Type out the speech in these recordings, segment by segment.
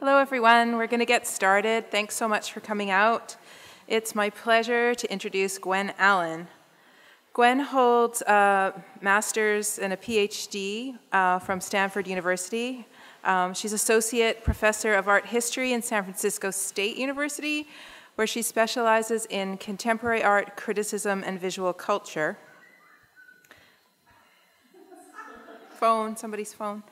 Hello, everyone. We're going to get started. Thanks so much for coming out. It's my pleasure to introduce Gwen Allen. Gwen holds a master's and a PhD from Stanford University. She's associate professor of art history in San Francisco State University, where she specializes in contemporary art, criticism, and visual culture. Phone, somebody's phone.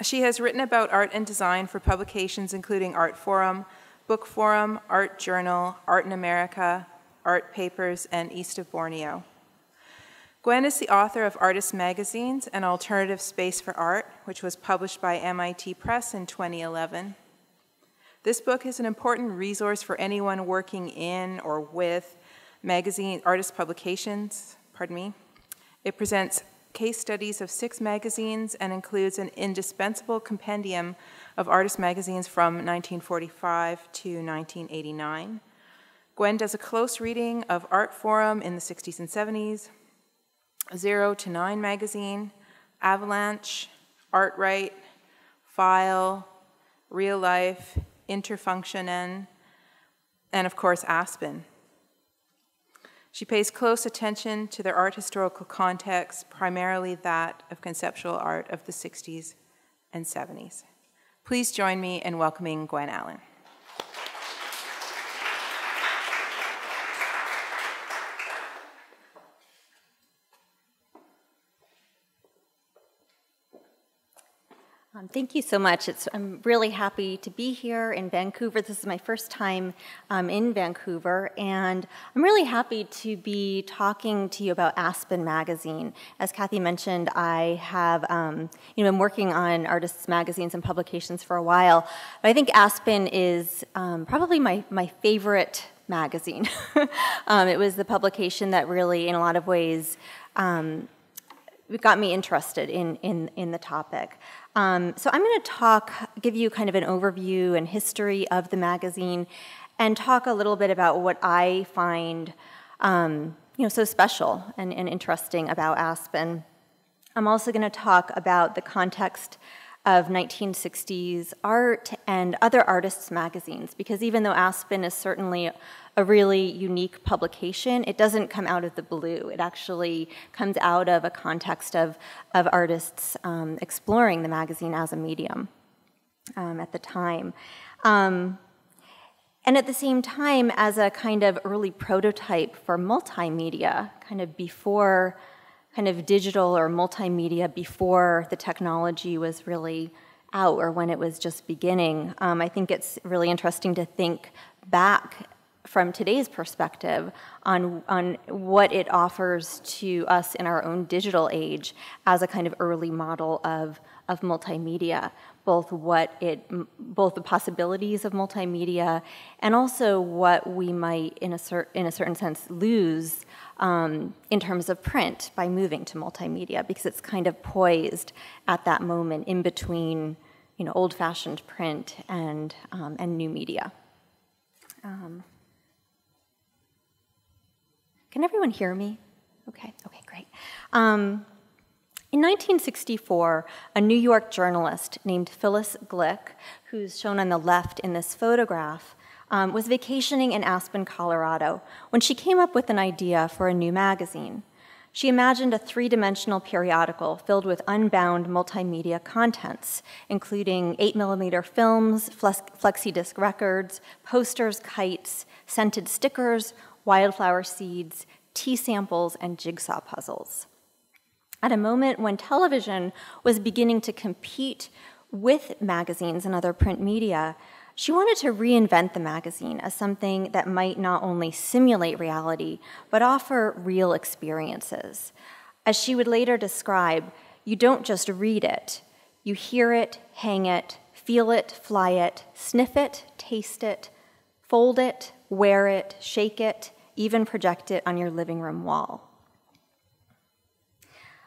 She has written about art and design for publications including Art Forum, Book Forum, Art Journal, Art in America, Art Papers, and East of Borneo. Gwen is the author of Artist Magazine's An Alternative Space for Art, which was published by MIT Press in 2011. This book is an important resource for anyone working in or with artist publications. It presents case studies of 6 magazines and includes an indispensable compendium of artist magazines from 1945 to 1989. Gwen does a close reading of Art Forum in the 60s and 70s, 0 to 9 magazine, Avalanche, Art Right, File, Real Life, Interfunktionen, and of course Aspen. She pays close attention to their art historical context, primarily that of conceptual art of the 60s and 70s. Please join me in welcoming Gwen Allen. Thank you so much. I'm really happy to be here in Vancouver. This is my first time in Vancouver, and I'm really happy to be talking to you about Aspen Magazine. As Kathy mentioned, I have been working on artists' magazines and publications for a while, but I think Aspen is probably my favorite magazine. It was the publication that really, in a lot of ways, got me interested in the topic. So I'm going to give you kind of an overview and history of the magazine, and talk a little bit about what I find, so special and interesting about Aspen. I'm also going to talk about the context of 1960s art and other artists' magazines, because even though Aspen is certainly a really unique publication, it doesn't come out of the blue. It actually comes out of a context of artists exploring the magazine as a medium at the time. And at the same time, as a kind of early prototype for multimedia, kind of before digital or multimedia, before the technology was really out or when it was just beginning. I think it's really interesting to think back from today's perspective on what it offers to us in our own digital age as a kind of early model of multimedia, both the possibilities of multimedia and also what we might, in a certain sense, lose in terms of print by moving to multimedia, because it's kind of poised at that moment in between, old-fashioned print and new media. Can everyone hear me? Okay, great. In 1964, a New York journalist named Phyllis Glick, who's shown on the left in this photograph, was vacationing in Aspen, Colorado, when she came up with an idea for a new magazine. She imagined a 3-dimensional periodical filled with unbound multimedia contents, including 8mm films, flexi-disc records, posters, kites, scented stickers, wildflower seeds, tea samples, and jigsaw puzzles. At a moment when television was beginning to compete with magazines and other print media, she wanted to reinvent the magazine as something that might not only simulate reality, but offer real experiences. As she would later describe, you don't just read it, you hear it, hang it, feel it, fly it, sniff it, taste it, fold it, wear it, shake it, even project it on your living room wall.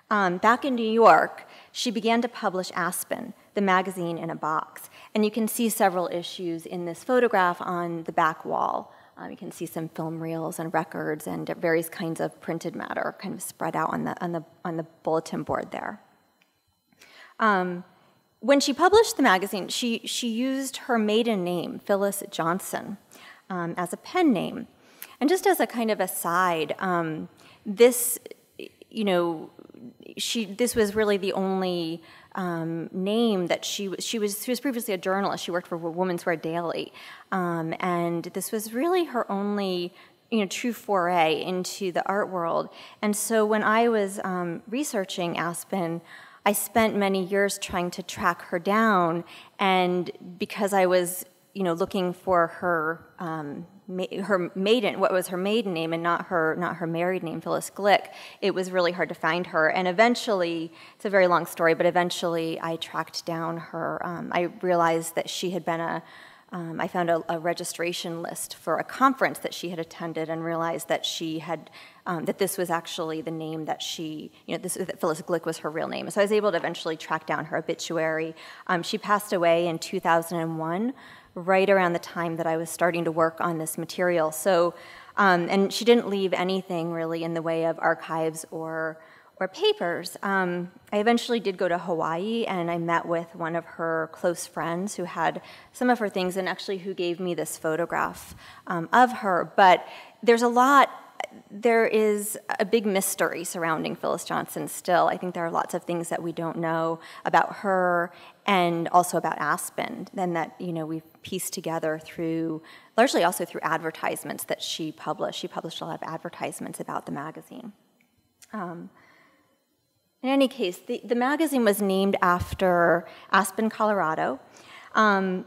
Back in New York, she began to publish Aspen, the magazine in a box. And you can see several issues in this photograph on the back wall. You can see some film reels and records and various kinds of printed matter kind of spread out on the bulletin board there. when she published the magazine, she used her maiden name, Phyllis Johnson, as a pen name. And just as a kind of aside, this was really the only name that she was previously a journalist. She worked for Women's Wear Daily, and this was really her only true foray into the art world. And so when I was researching Aspen, I spent many years trying to track her down, and because I was looking for her what was her maiden name and not her married name, Phyllis Glick, it was really hard to find her. And eventually, it's a very long story, but eventually I tracked down her. I realized that she had been I found a registration list for a conference that she had attended, and realized that she had that this was actually the name that that Phyllis Glick was her real name. So I was able to eventually track down her obituary. She passed away in 2001, right around the time that I was starting to work on this material. So, and she didn't leave anything really in the way of archives or papers. I eventually did go to Hawaii, and I met with one of her close friends who had some of her things, and actually who gave me this photograph of her. But there is a big mystery surrounding Phyllis Johnson still. I think there are lots of things that we don't know about her, and also about Aspen, and that we've pieced together largely also through advertisements that she published. She published a lot of advertisements about the magazine. In any case, the magazine was named after Aspen, Colorado. And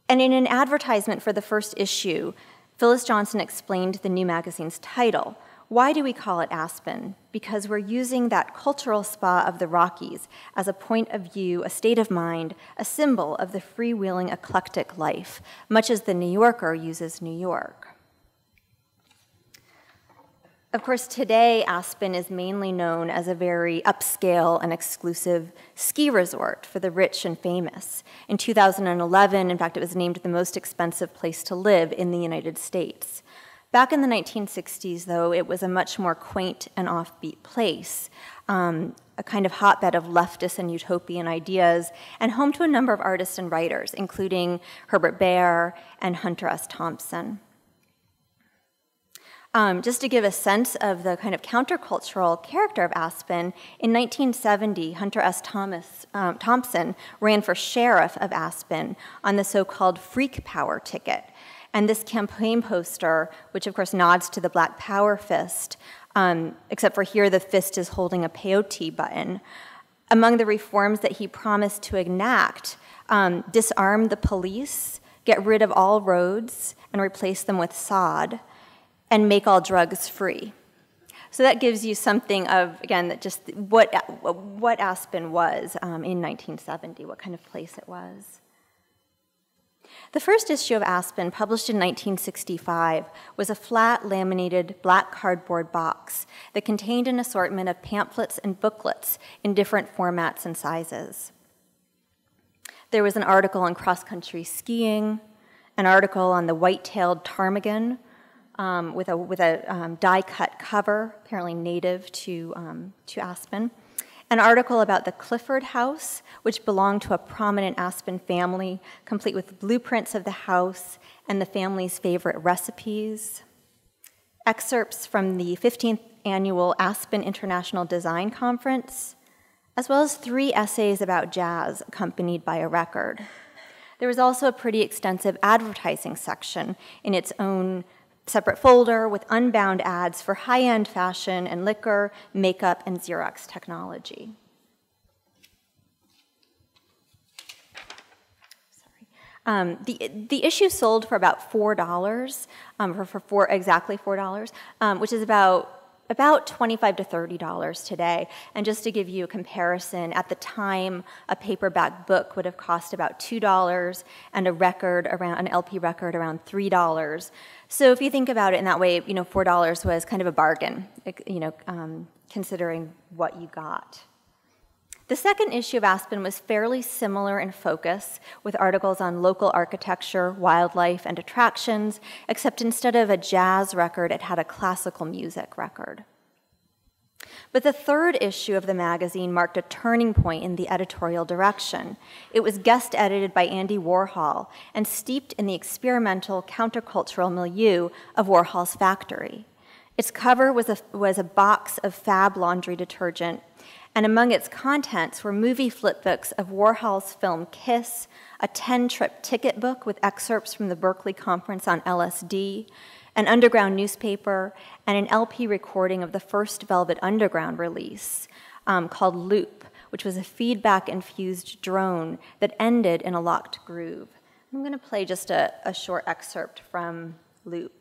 in an advertisement for the first issue, Phyllis Johnson explained the new magazine's title. Why do we call it Aspen? Because we're using that cultural spa of the Rockies as a point of view, a state of mind, a symbol of the freewheeling, eclectic life, much as the New Yorker uses New York. Of course, today, Aspen is mainly known as a very upscale and exclusive ski resort for the rich and famous. In 2011, in fact, it was named the most expensive place to live in the United States. Back in the 1960s, though, it was a much more quaint and offbeat place, a kind of hotbed of leftist and utopian ideas, and home to a number of artists and writers, including Herbert Baer and Hunter S. Thompson. Just to give a sense of the kind of countercultural character of Aspen, in 1970, Hunter S. Thompson ran for sheriff of Aspen on the so-called Freak Power ticket. And this campaign poster, which of course nods to the Black Power fist, except for here the fist is holding a peyote button, among the reforms that he promised to enact, disarm the police, get rid of all roads, and replace them with sod, and make all drugs free. So that gives you something of, again, that just what Aspen was in 1970, what kind of place it was. The first issue of Aspen, published in 1965, was a flat, laminated, black cardboard box that contained an assortment of pamphlets and booklets in different formats and sizes. There was an article on cross-country skiing, an article on the white-tailed ptarmigan, with a die-cut cover, apparently native to Aspen. An article about the Clifford House, which belonged to a prominent Aspen family, complete with blueprints of the house and the family's favorite recipes. Excerpts from the 15th annual Aspen International Design Conference, as well as 3 essays about jazz accompanied by a record. There was also a pretty extensive advertising section in its own separate folder with unbound ads for high-end fashion and liquor, makeup, and Xerox technology. The issue sold for about $4, exactly $4, which is about $25 to $30 today. And just to give you a comparison, at the time, a paperback book would have cost about $2, and an LP record around $3. So if you think about it in that way, $4 was kind of a bargain, considering what you got. The second issue of Aspen was fairly similar in focus, with articles on local architecture, wildlife, and attractions, except instead of a jazz record, it had a classical music record. But the third issue of the magazine marked a turning point in the editorial direction. It was guest edited by Andy Warhol and steeped in the experimental countercultural milieu of Warhol's factory. Its cover was a box of Fab laundry detergent, and among its contents were movie flipbooks of Warhol's film Kiss, a 10-trip ticket book with excerpts from the Berkeley Conference on LSD, an underground newspaper, and an LP recording of the first Velvet Underground release called Loop, which was a feedback-infused drone that ended in a locked groove. I'm going to play just a short excerpt from Loop.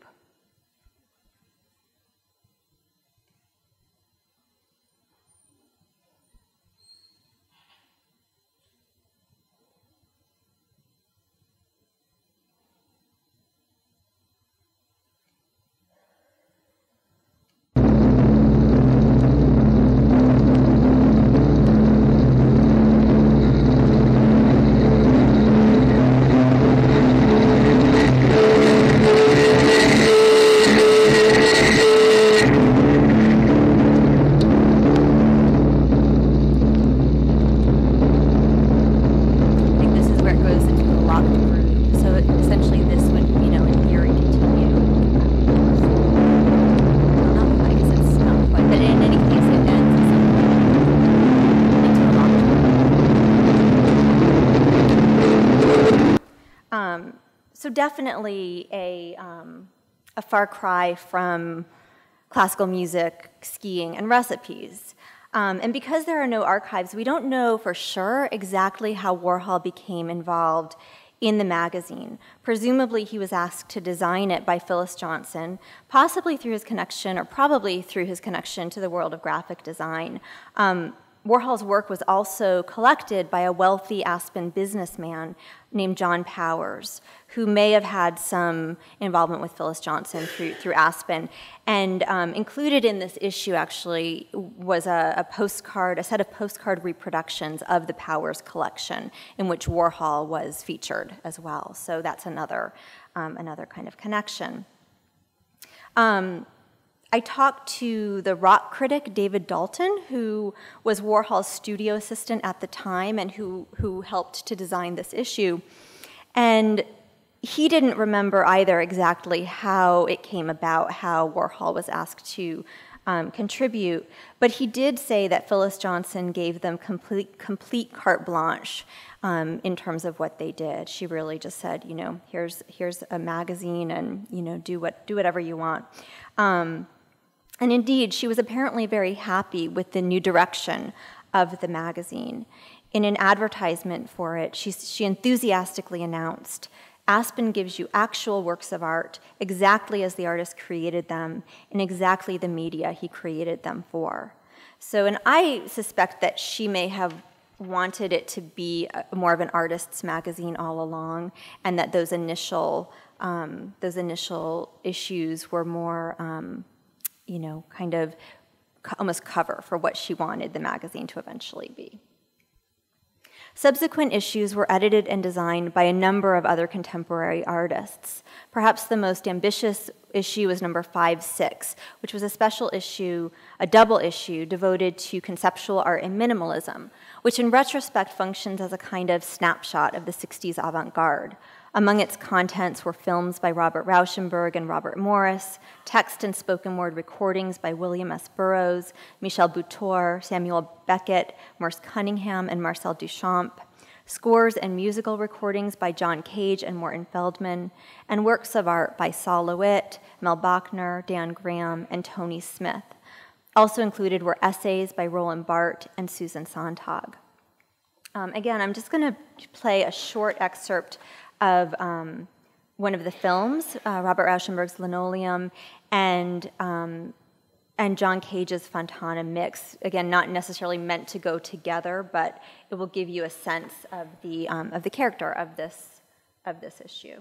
So definitely a far cry from classical music, skiing, and recipes. And because there are no archives, we don't know for sure exactly how Warhol became involved in the magazine. Presumably, he was asked to design it by Phyllis Johnson, possibly through his connection, or probably through his connection to the world of graphic design. Warhol's work was also collected by a wealthy Aspen businessman named John Powers, who may have had some involvement with Phyllis Johnson through Aspen. And included in this issue, actually, was a set of postcard reproductions of the Powers collection, in which Warhol was featured as well. So that's another kind of connection. I talked to the rock critic David Dalton, who was Warhol's studio assistant at the time and who helped to design this issue. And he didn't remember either exactly how it came about, how Warhol was asked to contribute, but he did say that Phyllis Johnson gave them complete carte blanche in terms of what they did. She really just said, here's a magazine, and do whatever you want. And indeed, she was apparently very happy with the new direction of the magazine. In an advertisement for it, she enthusiastically announced, "Aspen gives you actual works of art exactly as the artist created them in exactly the media he created them for." So, and I suspect that she may have wanted it to be more of an artist's magazine all along, and that those initial issues were more kind of almost cover for what she wanted the magazine to eventually be. Subsequent issues were edited and designed by a number of other contemporary artists. Perhaps the most ambitious issue was number 5/6, which was a special issue, a double issue devoted to conceptual art and minimalism, which in retrospect functions as a kind of snapshot of the 60s avant-garde. Among its contents were films by Robert Rauschenberg and Robert Morris, text and spoken word recordings by William S. Burroughs, Michel Butor, Samuel Beckett, Maurice Cunningham, and Marcel Duchamp, scores and musical recordings by John Cage and Morton Feldman, and works of art by Sol LeWitt, Mel Bachner, Dan Graham, and Tony Smith. Also included were essays by Roland Barthes and Susan Sontag. Again, I'm just going to play a short excerpt of one of the films, Robert Rauschenberg's Linoleum, and John Cage's Fontana Mix. Again, not necessarily meant to go together, but it will give you a sense of the character of this issue.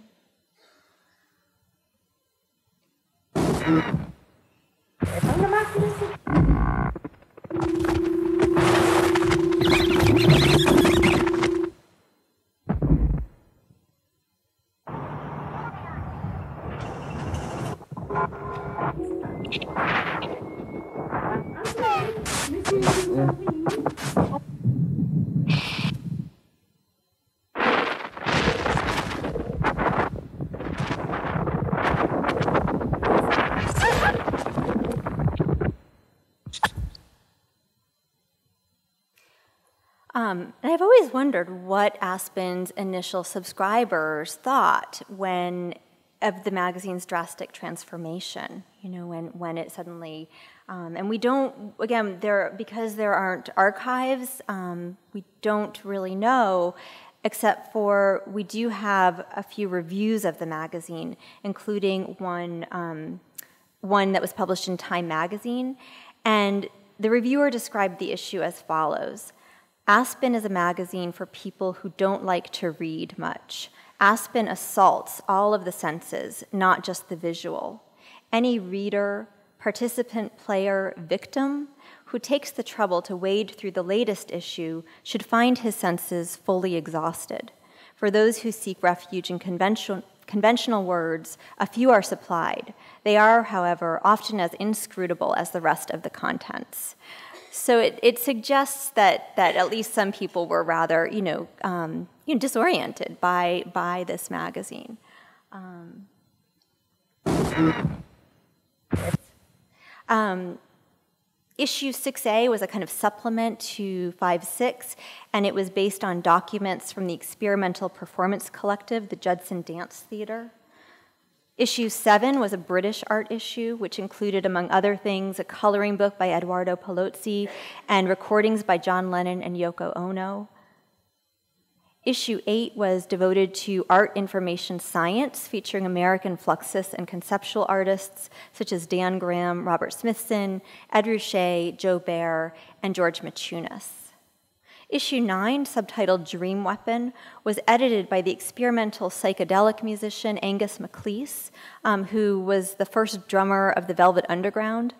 And I've always wondered what Aspen's initial subscribers thought of the magazine's drastic transformation, when it suddenly, and we don't, again, because there aren't archives, we don't really know, except for we do have a few reviews of the magazine, including one that was published in Time magazine, and the reviewer described the issue as follows: Aspen is a magazine for people who don't like to read much. Aspen assaults all of the senses, not just the visual. Any reader, participant, player, victim who takes the trouble to wade through the latest issue should find his senses fully exhausted. For those who seek refuge in conventional words, a few are supplied. They are, however, often as inscrutable as the rest of the contents. So it suggests that at least some people were rather, disoriented by this magazine. Issue 6A was a kind of supplement to 5/6, and it was based on documents from the experimental performance collective, the Judson Dance Theater. Issue 7 was a British art issue, which included, among other things, a coloring book by Eduardo Palozzi and recordings by John Lennon and Yoko Ono. Issue 8 was devoted to art information science, featuring American fluxus and conceptual artists such as Dan Graham, Robert Smithson, Ed Ruscha, Joe Baer, and George Machunas. Issue 9, subtitled Dream Weapon, was edited by the experimental psychedelic musician Angus MacLeese, who was the first drummer of the Velvet Underground.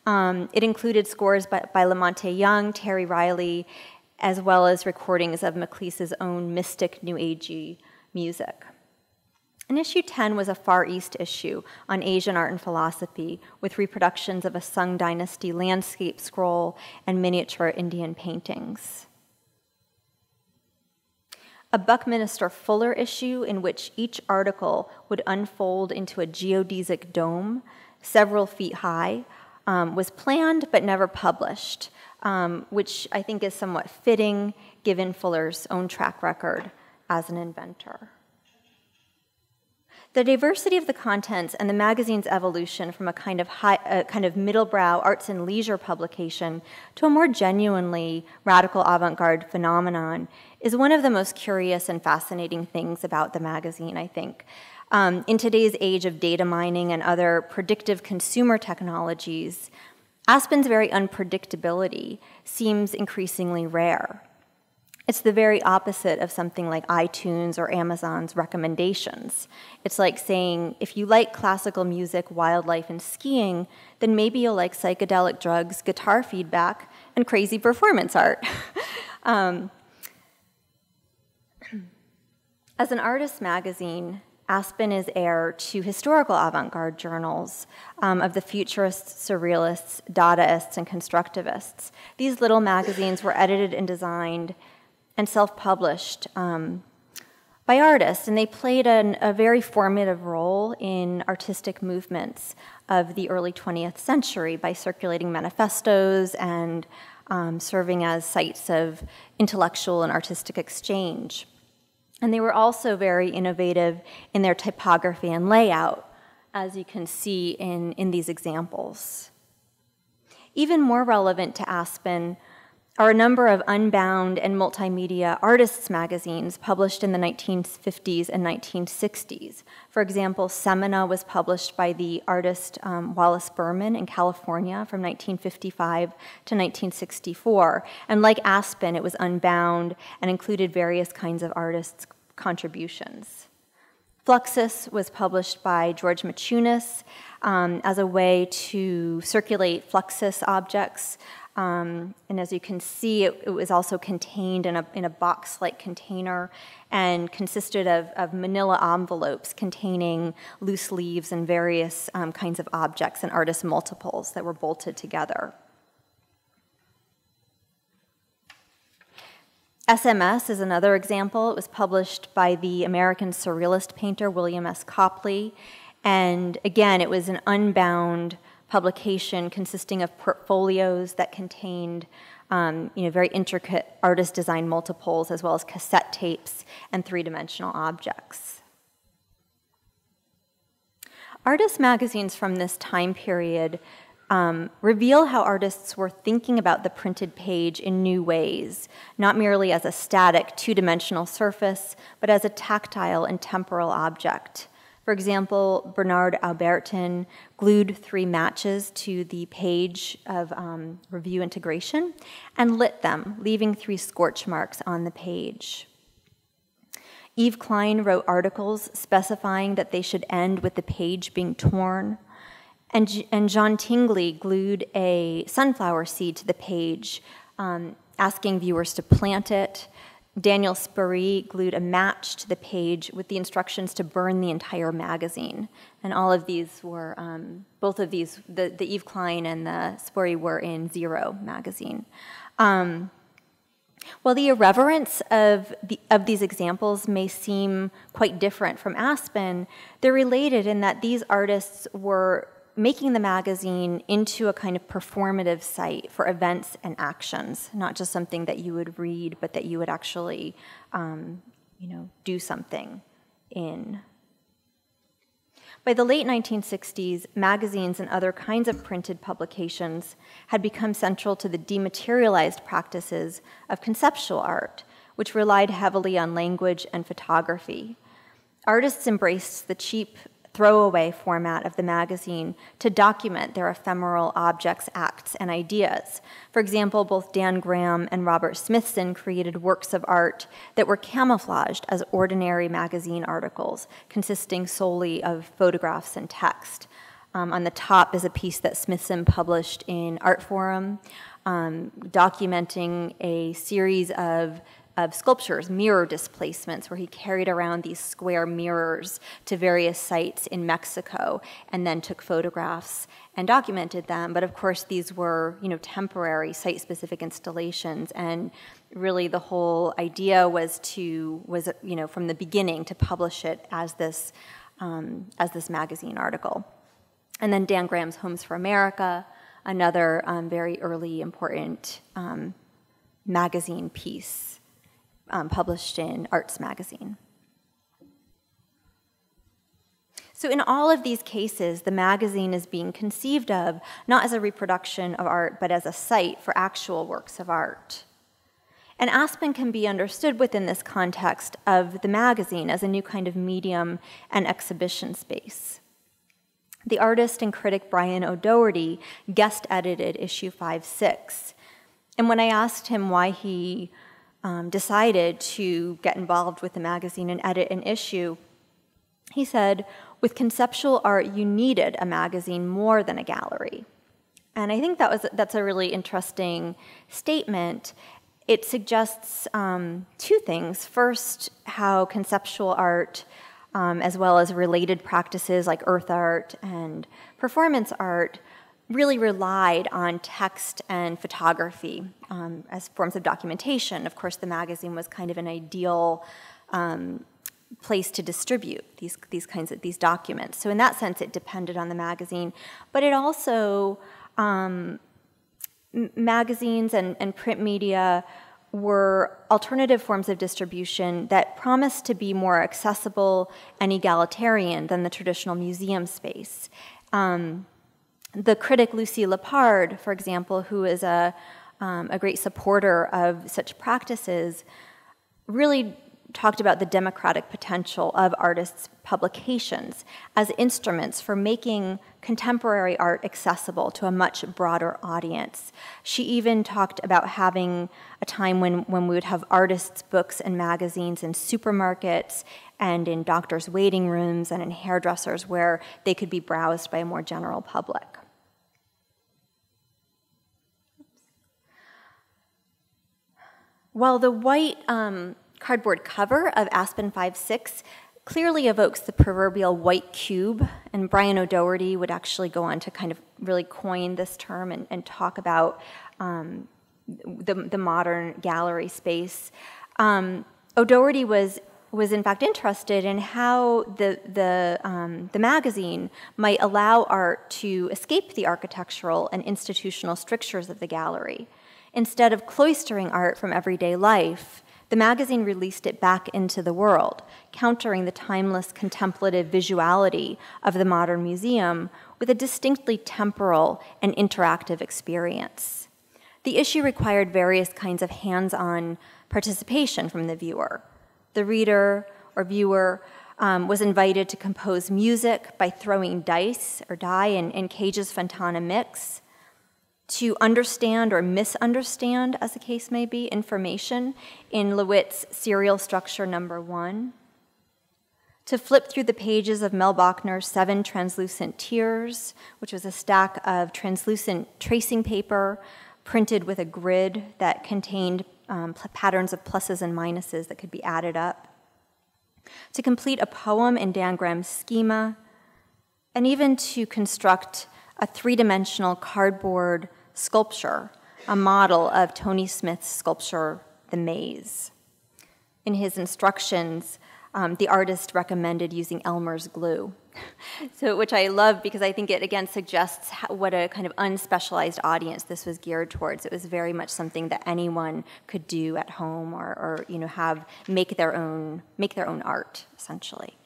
It included scores by Lamonte Young, Terry Riley, as well as recordings of MacLeese's own mystic New Agey music. And issue 10 was a Far East issue on Asian art and philosophy, with reproductions of a Sung Dynasty landscape scroll and miniature Indian paintings. A Buckminster Fuller issue in which each article would unfold into a geodesic dome several feet high was planned but never published, which I think is somewhat fitting given Fuller's own track record as an inventor. The diversity of the contents and the magazine's evolution from a kind of middlebrow arts and leisure publication to a more genuinely radical avant-garde phenomenon is one of the most curious and fascinating things about the magazine, I think. In today's age of data mining and other predictive consumer technologies, Aspen's very unpredictability seems increasingly rare. It's the very opposite of something like iTunes or Amazon's recommendations. It's like saying, if you like classical music, wildlife, and skiing, then maybe you'll like psychedelic drugs, guitar feedback, and crazy performance art. As an artist magazine, Aspen is heir to historical avant-garde journals of the futurists, surrealists, Dadaists, and constructivists. These little magazines were edited and designed and self-published by artists, and they played a very formative role in artistic movements of the early 20th century by circulating manifestos and serving as sites of intellectual and artistic exchange. And they were also very innovative in their typography and layout, as you can see in these examples. Even more relevant to Aspen are a number of unbound and multimedia artists' magazines published in the 1950s and 1960s. For example, Semina was published by the artist Wallace Berman in California from 1955 to 1964. And like Aspen, it was unbound and included various kinds of artists' contributions. Fluxus was published by George Machunas as a way to circulate Fluxus objects. And as you can see, it was also contained in a box-like container and consisted of manila envelopes containing loose leaves and various kinds of objects and artist multiples that were bolted together. SMS is another example. It was published by the American Surrealist painter William S. Copley. And again, it was an unbound publication consisting of portfolios that contained very intricate artist design multiples, as well as cassette tapes and three-dimensional objects. Artist magazines from this time period reveal how artists were thinking about the printed page in new ways, not merely as a static two-dimensional surface, but as a tactile and temporal object. For example, Bernard Albertin glued 3 matches to the page of review integration and lit them, leaving 3 scorch marks on the page. Yves Klein wrote articles specifying that they should end with the page being torn. And John Tingley glued a sunflower seed to the page, asking viewers to plant it. Daniel Sparee glued a match to the page with the instructions to burn the entire magazine. And all of these were, both of these, the Yves Klein and the Sparee were in Zero magazine. While the irreverence of these examples may seem quite different from Aspen, they're related in that these artists were making the magazine into a kind of performative site for events and actions, not just something that you would read, but that you would actually, do something in. By the late 1960s, magazines and other kinds of printed publications had become central to the dematerialized practices of conceptual art, which relied heavily on language and photography. Artists embraced the cheap throwaway format of the magazine to document their ephemeral objects, acts, and ideas. For example, both Dan Graham and Robert Smithson created works of art that were camouflaged as ordinary magazine articles, consisting solely of photographs and text. On the top is a piece that Smithson published in Art Forum, documenting a series of sculptures, mirror displacements, where he carried around these square mirrors to various sites in Mexico and then took photographs and documented them. But of course, these were, temporary site-specific installations, and really the whole idea was from the beginning to publish it as this magazine article. And then Dan Graham's Homes for America, another very early important magazine piece. Published in Arts Magazine. So in all of these cases, the magazine is being conceived of not as a reproduction of art, but as a site for actual works of art. And Aspen can be understood within this context of the magazine as a new kind of medium and exhibition space. The artist and critic Brian O'Doherty guest-edited issue 5/6. And when I asked him why he decided to get involved with the magazine and edit an issue, he said, with conceptual art, you needed a magazine more than a gallery. And I think that's a really interesting statement. It suggests 2 things. First, how conceptual art, as well as related practices like earth art and performance art, really relied on text and photography as forms of documentation. Of course, the magazine was kind of an ideal place to distribute these documents. So in that sense, it depended on the magazine. But it also, magazines and print media were alternative forms of distribution that promised to be more accessible and egalitarian than the traditional museum space. The critic Lucy Lepard, for example, who is a great supporter of such practices, really talked about the democratic potential of artists' publications as instruments for making contemporary art accessible to a much broader audience. She even talked about having a time when we would have artists' books and magazines in supermarkets and in doctors' waiting rooms and in hairdressers where they could be browsed by a more general public. While the white cardboard cover of Aspen 5/6 clearly evokes the proverbial white cube, and Brian O'Doherty would actually go on to kind of really coin this term and talk about the modern gallery space. O'Doherty was in fact interested in how the magazine might allow art to escape the architectural and institutional strictures of the gallery. Instead of cloistering art from everyday life, the magazine released it back into the world, countering the timeless contemplative visuality of the modern museum with a distinctly temporal and interactive experience. The issue required various kinds of hands-on participation from the viewer. The reader or viewer was invited to compose music by throwing dice or die in Cage's Fontana mix, to understand or misunderstand, as the case may be, information in LeWitt's serial structure number 1, to flip through the pages of Mel Bachner's 7 Translucent Tears, which was a stack of translucent tracing paper printed with a grid that contained patterns of pluses and minuses that could be added up, to complete a poem in Dan Graham's schema, and even to construct a 3-dimensional cardboard sculpture, a model of Tony Smith's sculpture, The Maze. In his instructions, the artist recommended using Elmer's glue, which I love because I think it again suggests what a kind of unspecialized audience this was geared towards. It was very much something that anyone could do at home or make their own art, essentially.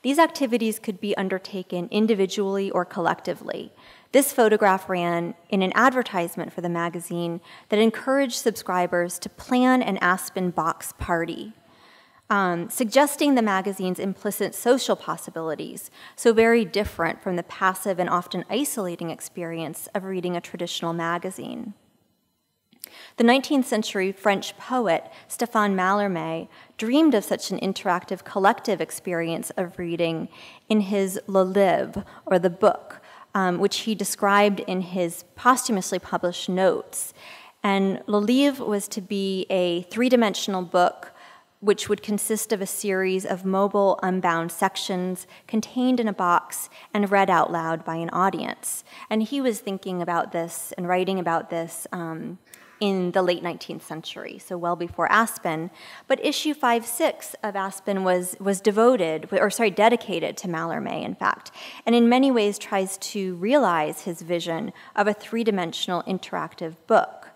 These activities could be undertaken individually or collectively. This photograph ran in an advertisement for the magazine that encouraged subscribers to plan an Aspen box party, suggesting the magazine's implicit social possibilities, so very different from the passive and often isolating experience of reading a traditional magazine. The 19th century French poet Stéphane Mallarmé dreamed of such an interactive collective experience of reading in his Le Livre, or the book, which he described in his posthumously published notes. And Le Livre was to be a 3-dimensional book which would consist of a series of mobile, unbound sections contained in a box and read out loud by an audience. And he was thinking about this and writing about this in the late 19th century, so well before Aspen. But issue 5/6 of Aspen was dedicated to Mallarmé, in fact, and in many ways tries to realize his vision of a 3-dimensional interactive book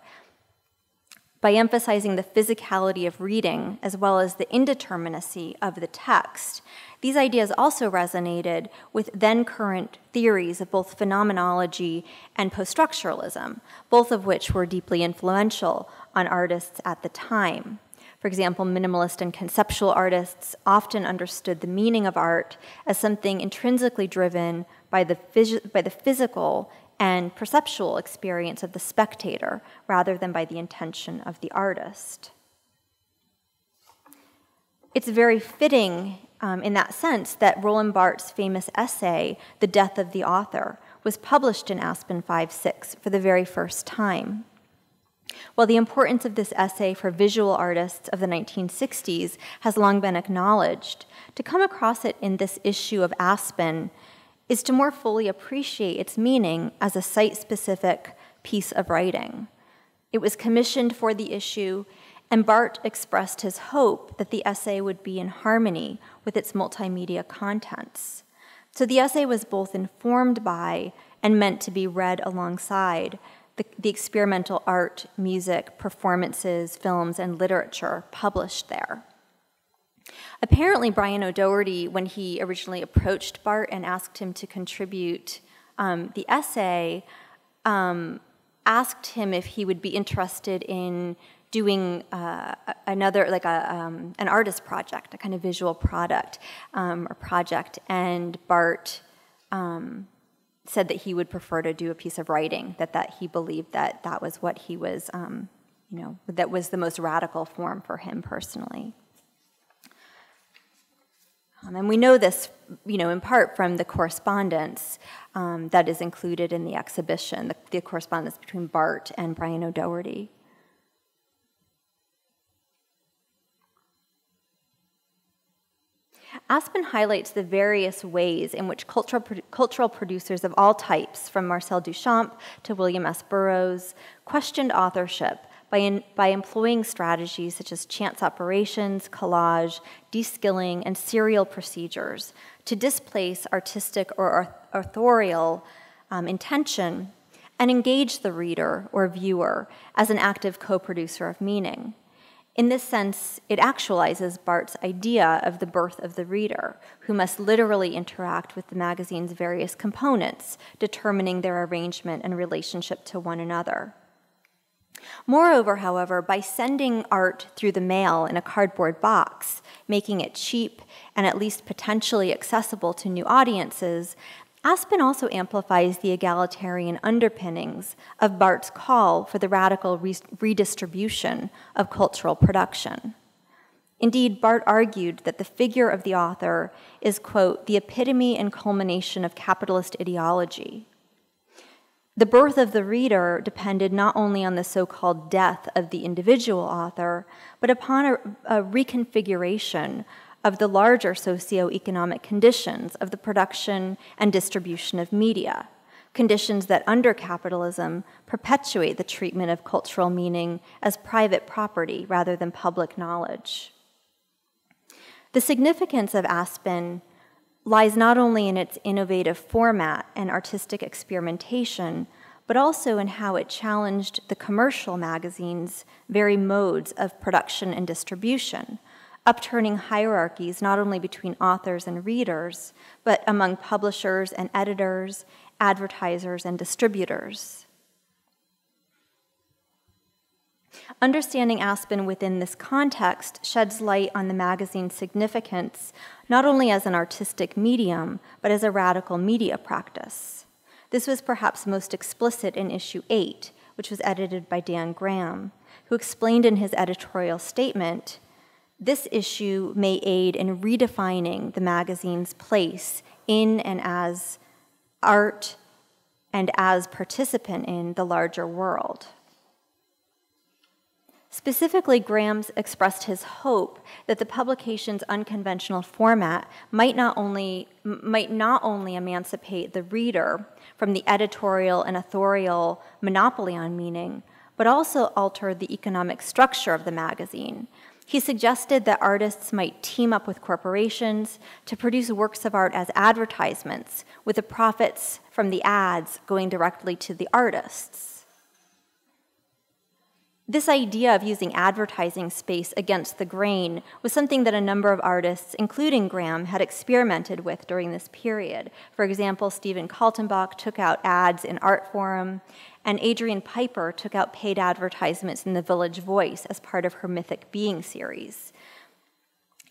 by emphasizing the physicality of reading as well as the indeterminacy of the text. These ideas also resonated with then-current theories of both phenomenology and post-structuralism, both of which were deeply influential on artists at the time. For example, minimalist and conceptual artists often understood the meaning of art as something intrinsically driven by the physical and perceptual experience of the spectator rather than by the intention of the artist. It's very fitting in that sense that Roland Barthes' famous essay, The Death of the Author, was published in Aspen 5/6 for the very first time. While the importance of this essay for visual artists of the 1960s has long been acknowledged, to come across it in this issue of Aspen is to more fully appreciate its meaning as a site-specific piece of writing. It was commissioned for the issue, and Barthes expressed his hope that the essay would be in harmony with its multimedia contents. So the essay was both informed by and meant to be read alongside the experimental art, music, performances, films, and literature published there. Apparently, Brian O'Doherty, when he originally approached Barthes and asked him to contribute the essay, asked him if he would be interested in doing another, like an artist project, a kind of visual product or project, and Barthes said that he would prefer to do a piece of writing, that he believed that was what he was, that was the most radical form for him personally. And we know this, in part from the correspondence that is included in the exhibition, the correspondence between Barthes and Brian O'Doherty. Aspen highlights the various ways in which cultural producers of all types, from Marcel Duchamp to William S. Burroughs, questioned authorship by employing strategies such as chance operations, collage, de-skilling, and serial procedures to displace artistic or authorial intention and engage the reader or viewer as an active co-producer of meaning. In this sense, it actualizes Barth's idea of the birth of the reader, who must literally interact with the magazine's various components, determining their arrangement and relationship to one another. Moreover, however, by sending art through the mail in a cardboard box, making it cheap and at least potentially accessible to new audiences, Aspen also amplifies the egalitarian underpinnings of Barth's call for the radical redistribution of cultural production. Indeed, Barth argued that the figure of the author is, quote, the epitome and culmination of capitalist ideology. The birth of the reader depended not only on the so-called death of the individual author, but upon a reconfiguration of the larger socioeconomic conditions of the production and distribution of media, conditions that under capitalism perpetuate the treatment of cultural meaning as private property rather than public knowledge. The significance of Aspen lies not only in its innovative format and artistic experimentation, but also in how it challenged the commercial magazine's very modes of production and distribution, upturning hierarchies not only between authors and readers, but among publishers and editors, advertisers and distributors. Understanding Aspen within this context sheds light on the magazine's significance, not only as an artistic medium, but as a radical media practice. This was perhaps most explicit in issue 8, which was edited by Dan Graham, who explained in his editorial statement, "This issue may aid in redefining the magazine's place in and as art and as participant in the larger world." Specifically, Graham expressed his hope that the publication's unconventional format might not only emancipate the reader from the editorial and authorial monopoly on meaning, but also alter the economic structure of the magazine. He suggested that artists might team up with corporations to produce works of art as advertisements, with the profits from the ads going directly to the artists. This idea of using advertising space against the grain was something that a number of artists, including Graham, had experimented with during this period. For example, Stephen Kaltenbach took out ads in Art Forum, and Adrian Piper took out paid advertisements in the Village Voice as part of her Mythic Being series.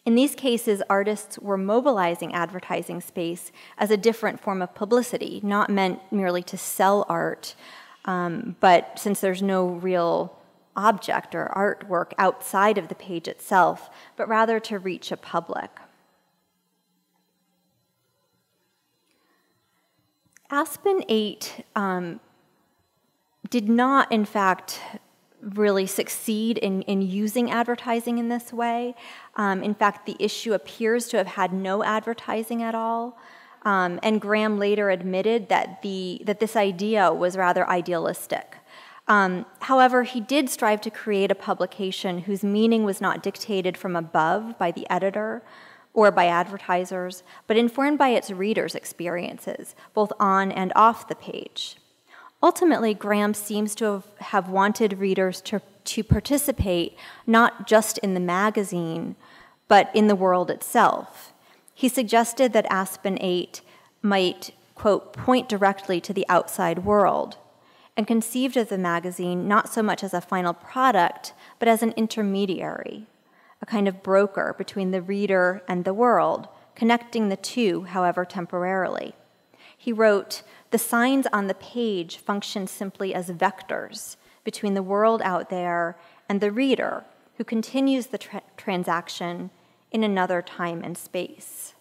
In these cases, artists were mobilizing advertising space as a different form of publicity, not meant merely to sell art, but since there's no real object or artwork outside of the page itself, but rather to reach a public. Aspen 8 did not, in fact, really succeed in using advertising in this way. In fact, the issue appears to have had no advertising at all. And Graham later admitted that this idea was rather idealistic. However, he did strive to create a publication whose meaning was not dictated from above by the editor or by advertisers, but informed by its readers' experiences, both on and off the page. Ultimately, Graham seems to have wanted readers to participate not just in the magazine, but in the world itself. He suggested that Aspen 8 might, quote, point directly to the outside world, and conceived of the magazine not so much as a final product, but as an intermediary, a kind of broker between the reader and the world, connecting the two, however temporarily. He wrote, "The signs on the page function simply as vectors between the world out there and the reader, who continues the transaction in another time and space."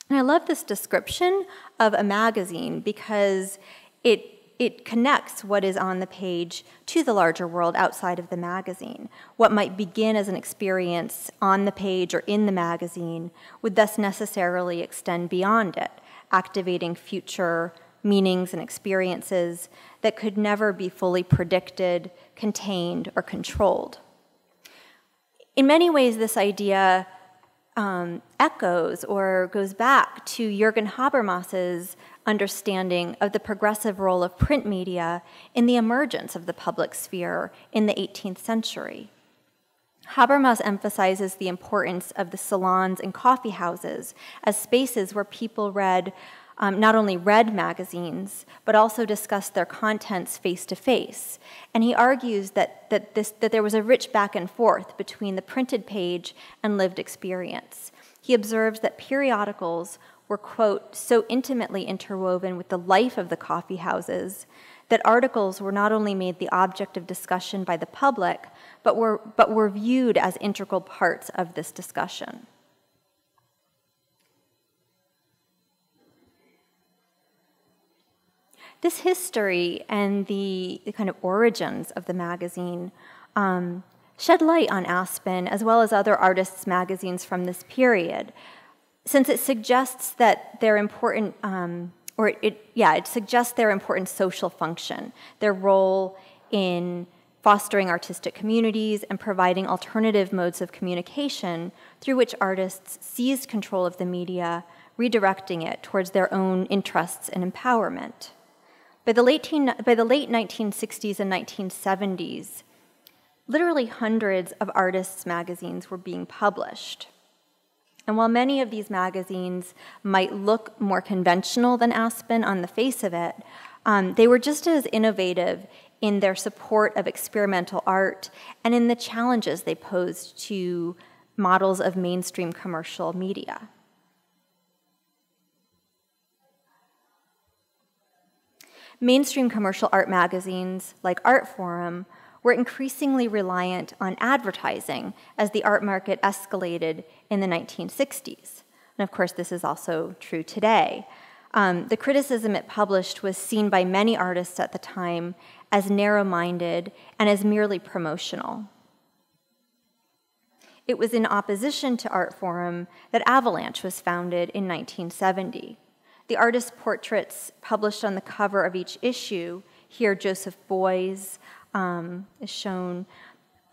And I love this description of a magazine because it connects what is on the page to the larger world outside of the magazine. What might begin as an experience on the page or in the magazine would thus necessarily extend beyond it, activating future meanings and experiences that could never be fully predicted, contained, or controlled. In many ways, this idea echoes or goes back to Jürgen Habermas's understanding of the progressive role of print media in the emergence of the public sphere in the 18th century. Habermas emphasizes the importance of the salons and coffee houses as spaces where people not only read magazines, but also discussed their contents face-to-face. And he argues that there was a rich back and forth between the printed page and lived experience. He observes that periodicals were, quote, so intimately interwoven with the life of the coffee houses that articles were not only made the object of discussion by the public, but were viewed as integral parts of this discussion. This history and the kind of origins of the magazine shed light on Aspen, as well as other artists' magazines from this period, since it suggests that their important, it suggests their important social function, their role in fostering artistic communities and providing alternative modes of communication through which artists seized control of the media, redirecting it towards their own interests and empowerment. By the late 1960s and 1970s, literally hundreds of artists' magazines were being published. And while many of these magazines might look more conventional than Aspen on the face of it, they were just as innovative in their support of experimental art and in the challenges they posed to models of mainstream commercial media. Mainstream commercial art magazines, like Art Forum, were increasingly reliant on advertising as the art market escalated in the 1960s. And of course, this is also true today. The criticism it published was seen by many artists at the time as narrow-minded and as merely promotional. It was in opposition to Art Forum that Avalanche was founded in 1970. The artist portraits published on the cover of each issue, here Joseph Beuys is shown,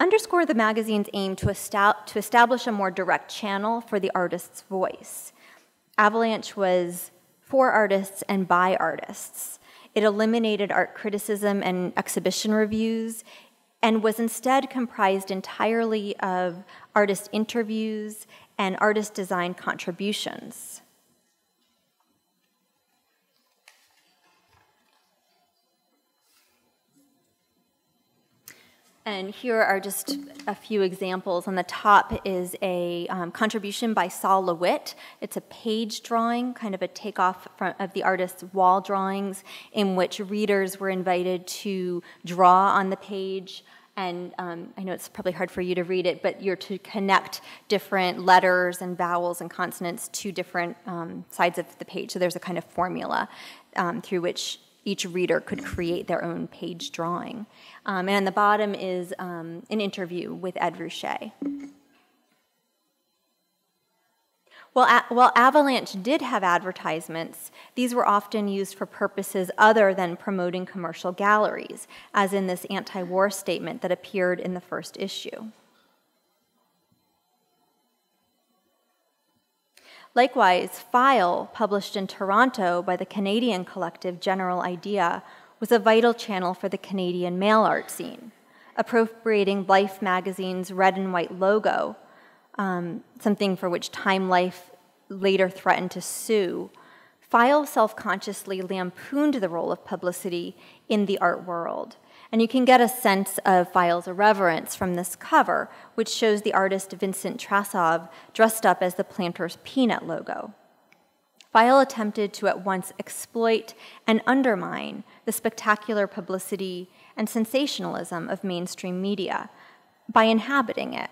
underscore the magazine's aim to establish a more direct channel for the artist's voice. Avalanche was for artists and by artists. It eliminated art criticism and exhibition reviews and was instead comprised entirely of artist interviews and artist design contributions. And here are just a few examples. On the top is a contribution by Saul LeWitt. It's a page drawing, kind of a takeoff of the artist's wall drawings, in which readers were invited to draw on the page. And I know it's probably hard for you to read it, but you're to connect different letters and vowels and consonants to different sides of the page. So there's a kind of formula through which each reader could create their own page drawing. And on the bottom is an interview with Ed Ruscha. While Avalanche did have advertisements, these were often used for purposes other than promoting commercial galleries, as in this anti-war statement that appeared in the first issue. Likewise, File, published in Toronto by the Canadian collective General Idea, was a vital channel for the Canadian mail art scene, appropriating Life magazine's red and white logo, something for which Time Life later threatened to sue. File self-consciously lampooned the role of publicity in the art world. And you can get a sense of File's irreverence from this cover, which shows the artist Vincent Trasov dressed up as the Planters Peanut logo. File attempted to at once exploit and undermine the spectacular publicity and sensationalism of mainstream media by inhabiting it.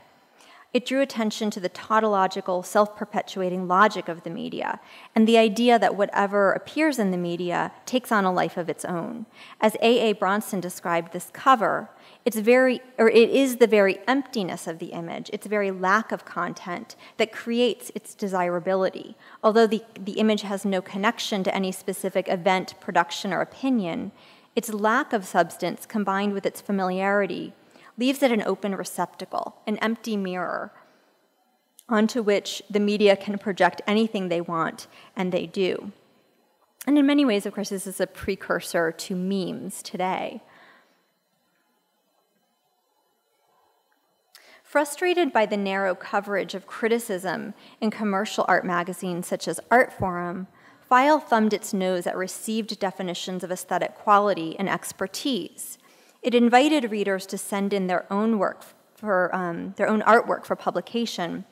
It drew attention to the tautological, self-perpetuating logic of the media and the idea that whatever appears in the media takes on a life of its own. As A.A. Bronson described this cover, it is the very emptiness of the image, its very lack of content, that creates its desirability. Although the image has no connection to any specific event, production, or opinion, its lack of substance combined with its familiarity leaves it an open receptacle, an empty mirror, onto which the media can project anything they want, and they do. And in many ways, of course, this is a precursor to memes today. Frustrated by the narrow coverage of criticism in commercial art magazines such as Artforum, File thumbed its nose at received definitions of aesthetic quality and expertise. It invited readers to send in their own artwork for publication,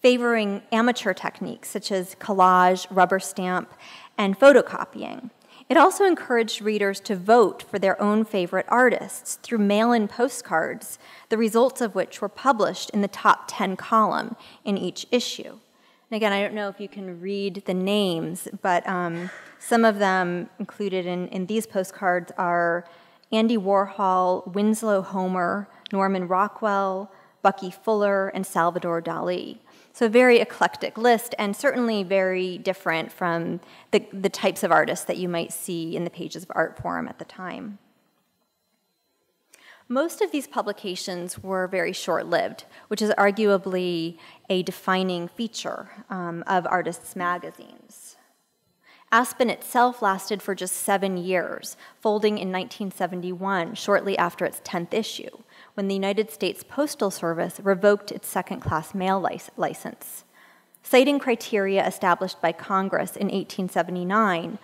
favoring amateur techniques such as collage, rubber stamp, and photocopying. It also encouraged readers to vote for their own favorite artists through mail-in postcards, the results of which were published in the top 10 column in each issue. And again, I don't know if you can read the names, but some of them included in these postcards are Andy Warhol, Winslow Homer, Norman Rockwell, Bucky Fuller, and Salvador Dali. So a very eclectic list, and certainly very different from the types of artists that you might see in the pages of Artforum at the time. Most of these publications were very short-lived, which is arguably a defining feature of artists' magazines. Aspen itself lasted for just 7 years, folding in 1971, shortly after its 10th issue, when the United States Postal Service revoked its second-class mail license. Citing criteria established by Congress in 1879,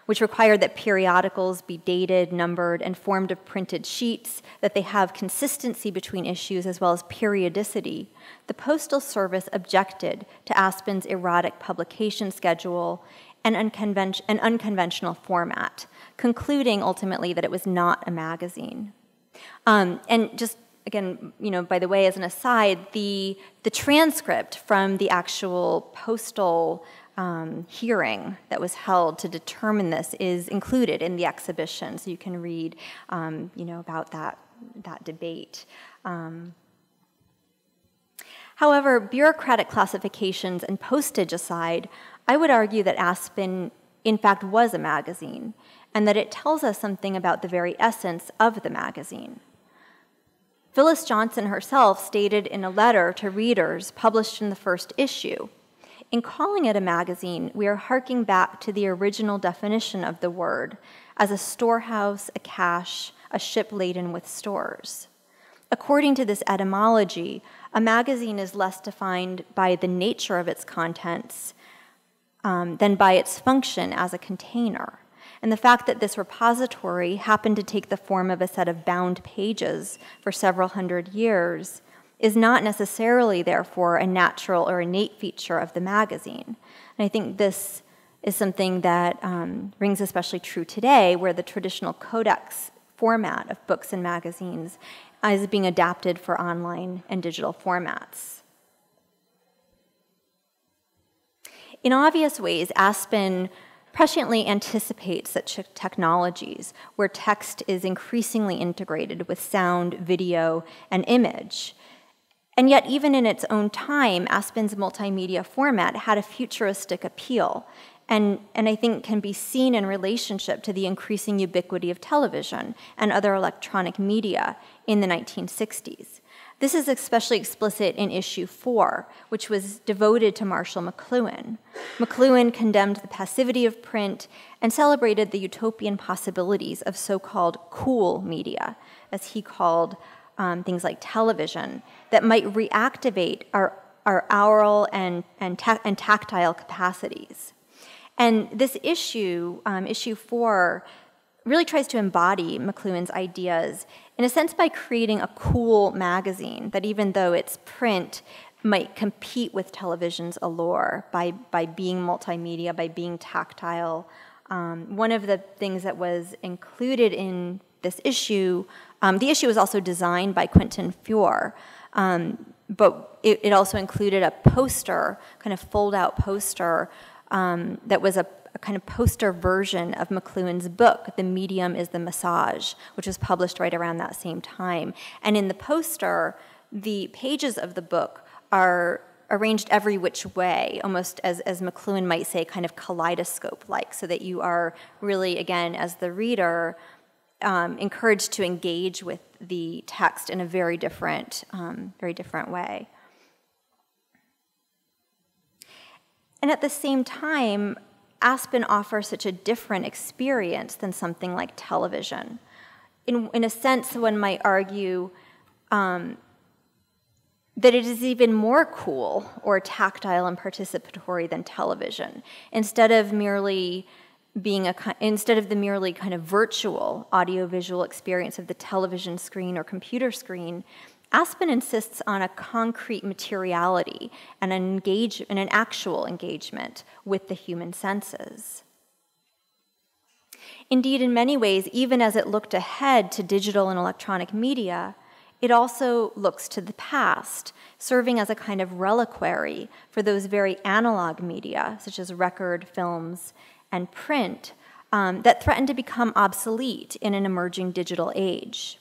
which required that periodicals be dated, numbered, and formed of printed sheets, that they have consistency between issues as well as periodicity, the Postal Service objected to Aspen's erratic publication schedule and unconventional format, concluding ultimately that it was not a magazine. And just, again, by the way, as an aside, the transcript from the actual postal hearing that was held to determine this is included in the exhibition, so you can read, about that debate. However, bureaucratic classifications and postage aside, I would argue that Aspen, in fact, was a magazine, and that it tells us something about the very essence of the magazine. Phyllis Johnson herself stated in a letter to readers published in the first issue, "In calling it a magazine, we are harking back to the original definition of the word as a storehouse, a cache, a ship laden with stores. According to this etymology, a magazine is less defined by the nature of its contents than by its function as a container. And the fact that this repository happened to take the form of a set of bound pages for several hundred years is not necessarily, therefore, a natural or innate feature of the magazine." And I think this is something that rings especially true today, where the traditional codex format of books and magazines is being adapted for online and digital formats. In obvious ways, Aspen presciently anticipates such technologies where text is increasingly integrated with sound, video, and image. And yet, even in its own time, Aspen's multimedia format had a futuristic appeal, and I think can be seen in relationship to the increasing ubiquity of television and other electronic media in the 1960s. This is especially explicit in issue 4, which was devoted to Marshall McLuhan. McLuhan condemned the passivity of print and celebrated the utopian possibilities of so-called cool media, as he called things like television, that might reactivate our aural and tactile capacities. And this issue, issue 4, really tries to embody McLuhan's ideas, in a sense by creating a cool magazine that, even though its print might compete with television's allure by being multimedia, by being tactile. One of the things that was included in this issue, the issue was also designed by Quentin Fior, but it also included a poster, kind of fold-out poster, that was a kind of poster version of McLuhan's book, The Medium is the Massage, which was published right around that same time. And in the poster, the pages of the book are arranged every which way, almost as McLuhan might say, kind of kaleidoscope-like, so that you are really, again, as the reader, encouraged to engage with the text in a very different way. And at the same time, Aspen offers such a different experience than something like television. In a sense, one might argue that it is even more cool or tactile and participatory than television. Instead of the merely kind of virtual audiovisual experience of the television screen or computer screen, Aspen insists on a concrete materiality and an actual engagement with the human senses. Indeed, in many ways, even as it looked ahead to digital and electronic media, it also looks to the past, serving as a kind of reliquary for those very analog media, such as record, films, and print, that threaten to become obsolete in an emerging digital age.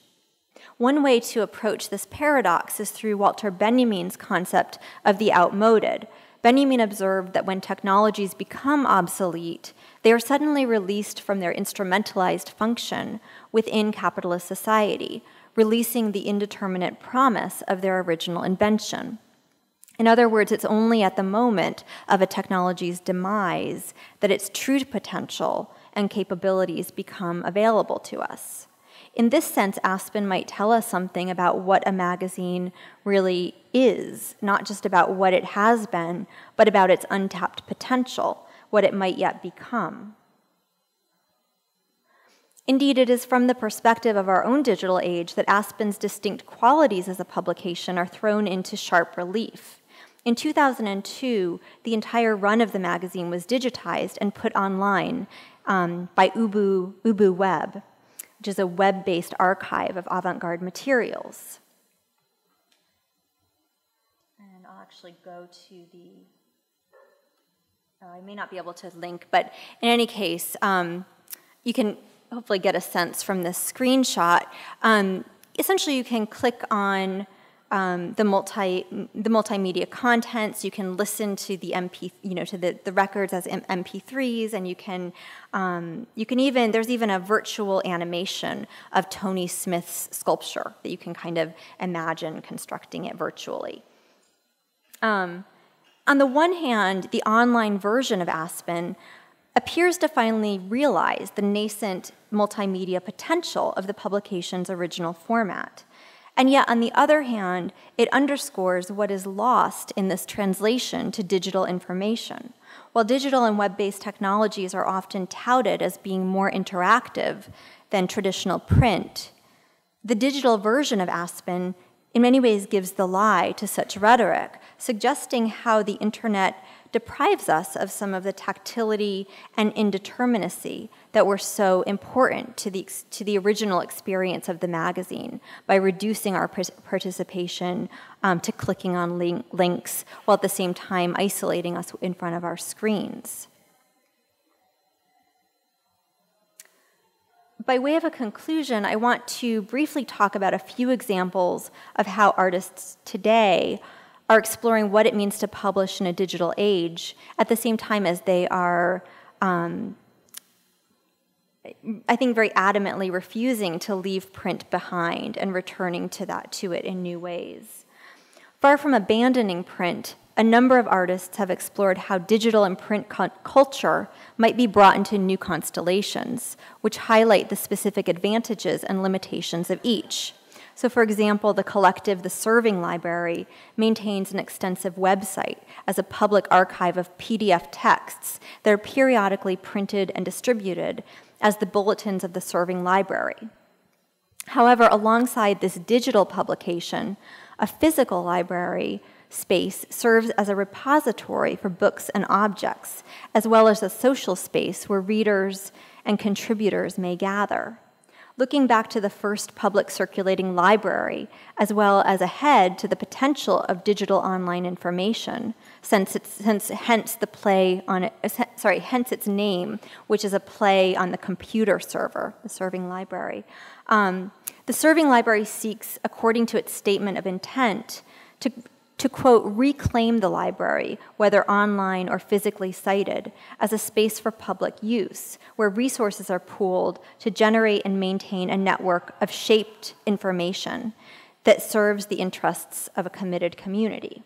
One way to approach this paradox is through Walter Benjamin's concept of the outmoded. Benjamin observed that when technologies become obsolete, they are suddenly released from their instrumentalized function within capitalist society, releasing the indeterminate promise of their original invention. In other words, it's only at the moment of a technology's demise that its true potential and capabilities become available to us. In this sense, Aspen might tell us something about what a magazine really is, not just about what it has been, but about its untapped potential, what it might yet become. Indeed, it is from the perspective of our own digital age that Aspen's distinct qualities as a publication are thrown into sharp relief. In 2002, the entire run of the magazine was digitized and put online by Ubu Web, which is a web-based archive of avant-garde materials. And I'll actually go to the, I may not be able to link, but in any case, you can hopefully get a sense from this screenshot. Essentially, you can click on the multimedia contents. You can listen to the the records as MP3s, and you can even, there's even a virtual animation of Tony Smith's sculpture that you can kind of imagine constructing it virtually. On the one hand, the online version of Aspen appears to finally realize the nascent multimedia potential of the publication's original format. And yet, on the other hand, it underscores what is lost in this translation to digital information. While digital and web-based technologies are often touted as being more interactive than traditional print, the digital version of Aspen in many ways gives the lie to such rhetoric, suggesting how the internet deprives us of some of the tactility and indeterminacy that were so important to the original experience of the magazine by reducing our participation to clicking on links while at the same time isolating us in front of our screens. By way of a conclusion, I want to briefly talk about a few examples of how artists today are exploring what it means to publish in a digital age at the same time as they are, I think, very adamantly refusing to leave print behind and returning to it in new ways. Far from abandoning print, a number of artists have explored how digital and print culture might be brought into new constellations, which highlight the specific advantages and limitations of each. So, for example, the collective The Serving Library maintains an extensive website as a public archive of PDF texts that are periodically printed and distributed as the bulletins of the Serving Library. However, alongside this digital publication, a physical library space serves as a repository for books and objects, as well as a social space where readers and contributors may gather. Looking back to the first public circulating library, as well as ahead to the potential of digital online information, hence its name, which is a play on the computer server, the Serving Library. The Serving Library seeks, according to its statement of intent, to quote, reclaim the library, whether online or physically cited, as a space for public use, where resources are pooled to generate and maintain a network of shaped information that serves the interests of a committed community.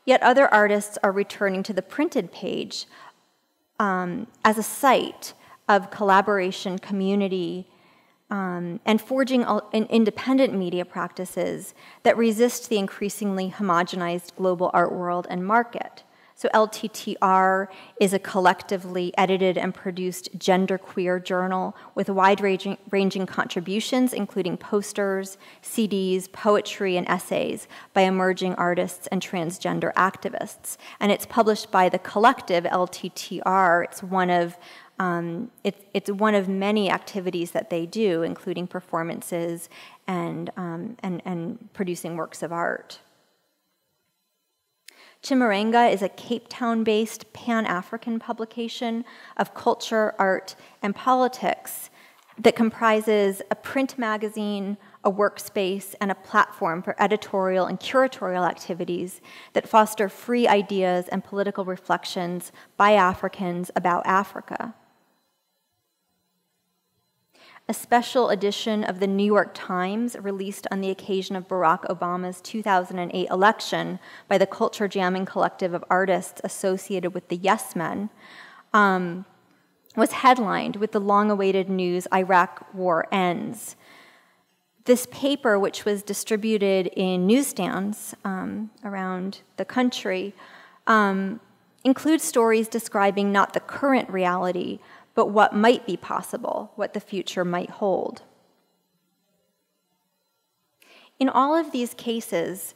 Yet other artists are returning to the printed page as a site of collaboration, community, and forging independent media practices that resist the increasingly homogenized global art world and market. So LTTR is a collectively edited and produced genderqueer journal with wide-ranging contributions, including posters, CDs, poetry, and essays by emerging artists and transgender activists. And it's published by the collective LTTR. It's one of many activities that they do, including performances and producing works of art. Chimurenga is a Cape Town-based Pan-African publication of culture, art, and politics that comprises a print magazine, a workspace, and a platform for editorial and curatorial activities that foster free ideas and political reflections by Africans about Africa. A special edition of the New York Times, released on the occasion of Barack Obama's 2008 election by the Culture Jamming Collective of artists associated with the Yes Men, was headlined with the long-awaited news, "Iraq War Ends." This paper, which was distributed in newsstands around the country, includes stories describing not the current reality, but what might be possible, what the future might hold. In all of these cases,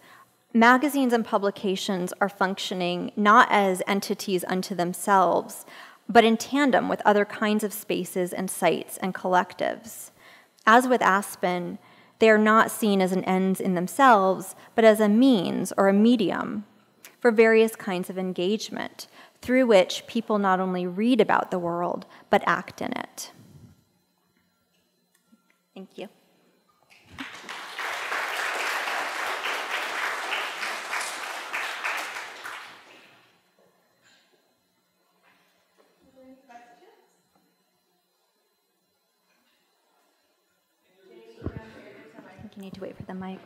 magazines and publications are functioning not as entities unto themselves, but in tandem with other kinds of spaces and sites and collectives. As with Aspen, they are not seen as an ends in themselves, but as a means or a medium for various kinds of engagement, through which people not only read about the world, but act in it. Thank you. I think you need to wait for the mic.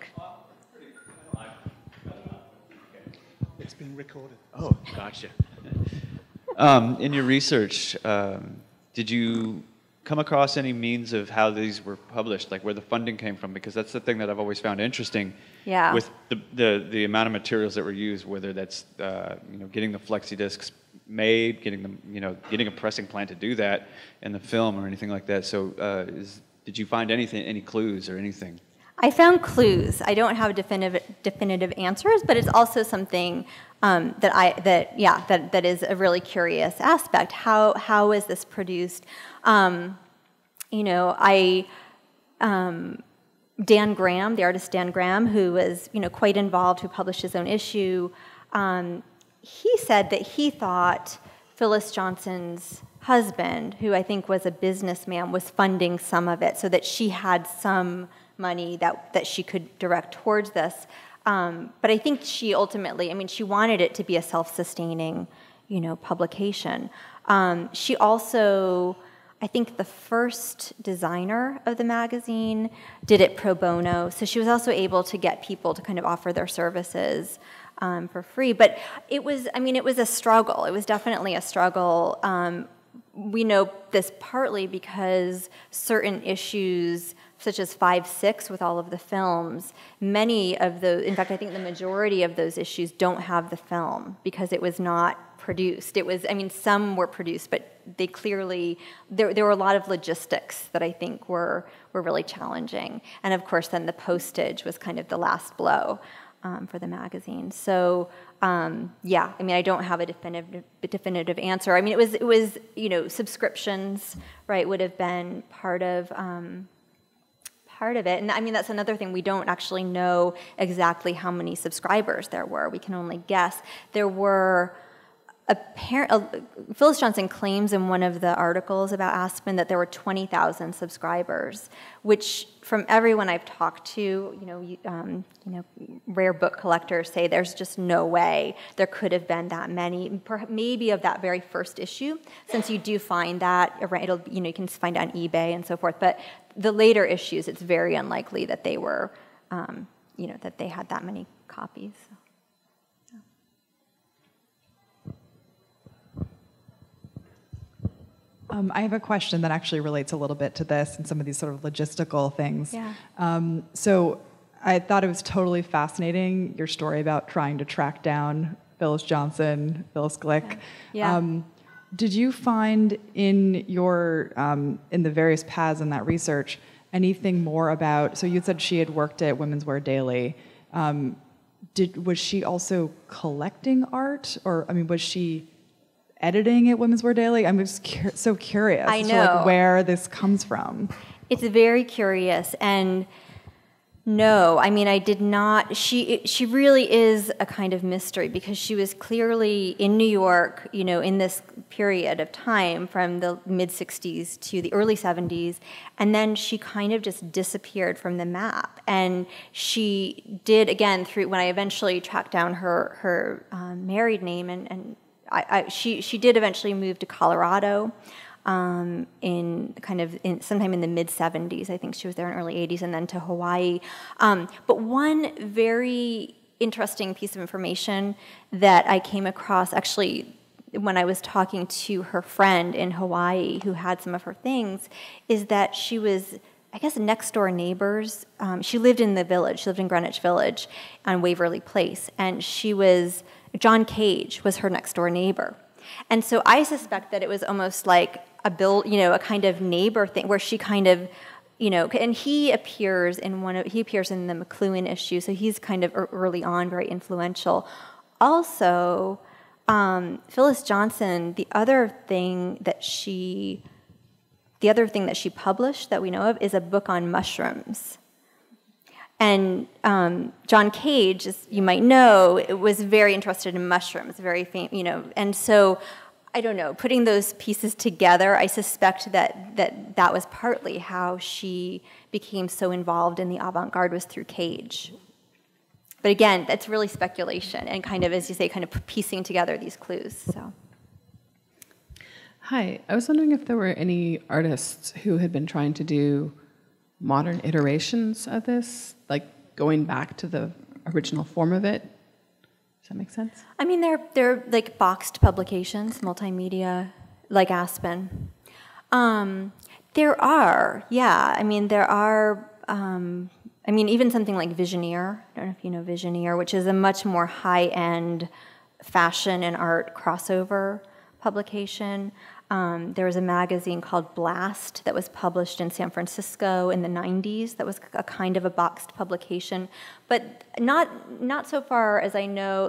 It's been recorded. Oh, gotcha. In your research, did you come across any means of how these were published, like where the funding came from? Because that's the thing that I've always found interesting. Yeah. With the amount of materials that were used, whether that's getting the flexi discs made, getting a pressing plant to do that, and the film or anything like that. So, did you find any clues or anything? I found clues. I don't have definitive answers, but it's also something that is a really curious aspect. How is this produced? Dan Graham, the artist Dan Graham, who was quite involved, who published his own issue, he said that he thought Phyllis Johnson's husband, who I think was a businessman, was funding some of it so that she had some money that she could direct towards this. But I think she ultimately, she wanted it to be a self-sustaining, publication. She also, I think the first designer of the magazine did it pro bono, so she was also able to get people to kind of offer their services for free. But it was a struggle. It was definitely a struggle. We know this partly because certain issues, such as 5, 6 with all of the films, many of those, in fact, I think the majority of those issues don't have the film because it was not produced. It was, some were produced, but they clearly, there were a lot of logistics that I think were really challenging. And of course, then the postage was kind of the last blow for the magazine. So, I don't have a definitive answer. It was subscriptions, right, would have been part of it. And that's another thing. We don't actually know exactly how many subscribers there were. We can only guess. There were Phyllis Johnson claims in one of the articles about Aspen that there were 20,000 subscribers, which from everyone I've talked to, rare book collectors say there's just no way there could have been that many, maybe of that very first issue, since you do find that, you can find it on eBay and so forth, but the later issues, it's very unlikely that they were, that they had that many copies. So, yeah. I have a question that actually relates a little bit to this and some of these sort of logistical things. Yeah. So I thought it was totally fascinating, your story about trying to track down Phyllis Johnson, Phyllis Glick. Yeah. Did you find in your in the various paths in that research anything more about? So you said she had worked at Women's Wear Daily. Was she also collecting art, or was she editing at Women's Wear Daily? I'm just so curious I as know. to where this comes from. It's very curious, and no, I did not. She really is a kind of mystery, because she was clearly in New York, in this period of time from the mid-'60s to the early '70s, and then she kind of just disappeared from the map. And she did, again, through when I eventually tracked down her married name, and she did eventually move to Colorado. Sometime in the mid-'70s. I think she was there in early '80s, and then to Hawaii. But one very interesting piece of information that I came across actually when I was talking to her friend in Hawaii who had some of her things is that she was, I guess, next door neighbors. She lived in the village. She lived in Greenwich Village on Waverly Place, and John Cage was her next door neighbor. And so I suspect that it was almost like a kind of neighbor thing where she kind of, and he appears in the McLuhan issue, so he's kind of early on very influential. Also, Phyllis Johnson, the other thing that she published that we know of is a book on mushrooms. And John Cage, as you might know, was very interested in mushrooms, and so, I don't know, putting those pieces together, I suspect that was partly how she became so involved in the avant-garde was through Cage. But again, that's really speculation and kind of, as you say, kind of piecing together these clues, so. Hi, I was wondering if there were any artists who had been trying to do modern iterations of this, like going back to the original form of it. Does that make sense? They're like boxed publications, multimedia, like Aspen. There are, yeah. There are, even something like Visioneer. I don't know if you know Visioneer, which is a much more high-end fashion and art crossover publication. There was a magazine called Blast that was published in San Francisco in the '90s. That was a kind of a boxed publication, but not so far as I know,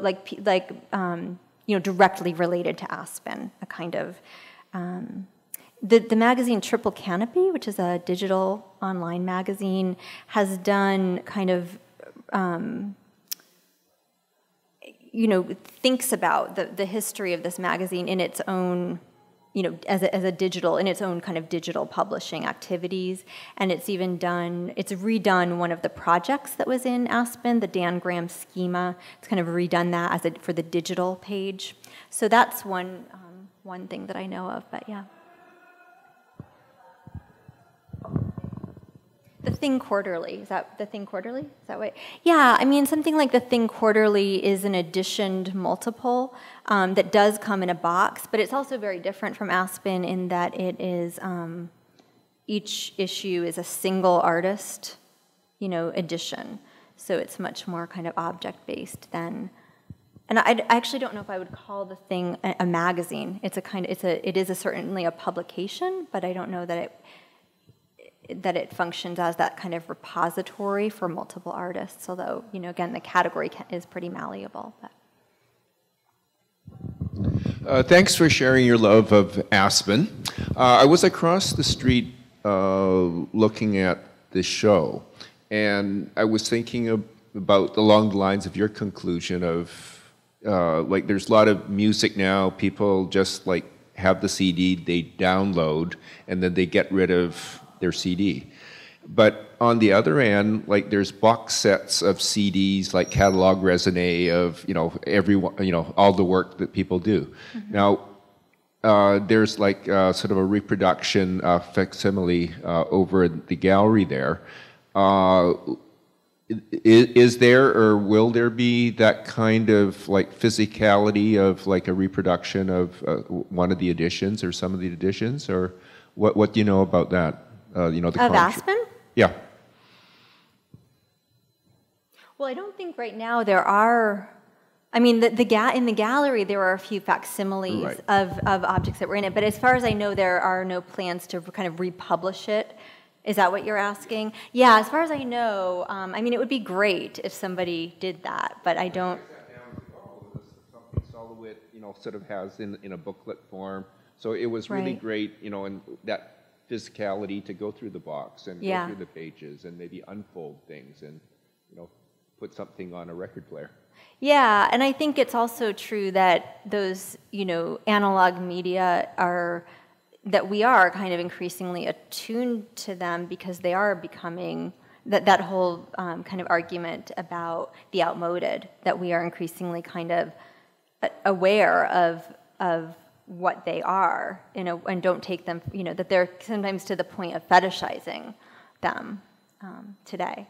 directly related to Aspen. A kind of the magazine Triple Canopy, which is a digital online magazine, has done kind of thinks about the history of this magazine in its own. As a digital, in its own kind of digital publishing activities. And it's redone one of the projects that was in Aspen, the Dan Graham schema. It's kind of redone that for the digital page. So that's one thing that I know of, but yeah. The Thing Quarterly, is that the Thing Quarterly? Is that what? Yeah, something like the Thing Quarterly is an editioned multiple that does come in a box, but it's also very different from Aspen in that it is, each issue is a single artist, edition. So it's much more kind of object-based than, and I actually don't know if I would call the Thing a magazine. It is certainly a publication, but I don't know that it functions as that kind of repository for multiple artists, although, again, the category is pretty malleable. Thanks for sharing your love of Aspen. I was across the street looking at this show, and I was thinking about along the lines of your conclusion of, there's a lot of music now, people just have the CD, they download, and then they get rid of their CD. But on the other end, there's box sets of CDs, like catalog raisonné of everyone, all the work that people do. Mm-hmm. Now, there's sort of a reproduction facsimile over the gallery there. is there or will there be that kind of like physicality of like a reproduction of one of the editions or some of the editions, or what do you know about that? You know, the Of Aspen? Yeah. Well, I don't think right now there are. I mean, in the gallery there are a few facsimiles Right. of objects that were in it, but as far as I know, there are no plans to kind of republish it. Is that what you're asking? Yeah, as far as I know, I mean, it would be great if somebody did that, but I don't. Something Solowit, you know, sort of has in a booklet form. So it was really Right. great, you know, and that physicality to go through the box and Yeah. go through the pages and maybe unfold things and, you know, put something on a record player. Yeah, and I think it's also true that those, you know, analog media that we are kind of increasingly attuned to them because they are becoming that whole kind of argument about the outmoded, that we are increasingly kind of aware of what they are, you know, and don't take them, you know, that they're sometimes to the point of fetishizing them today.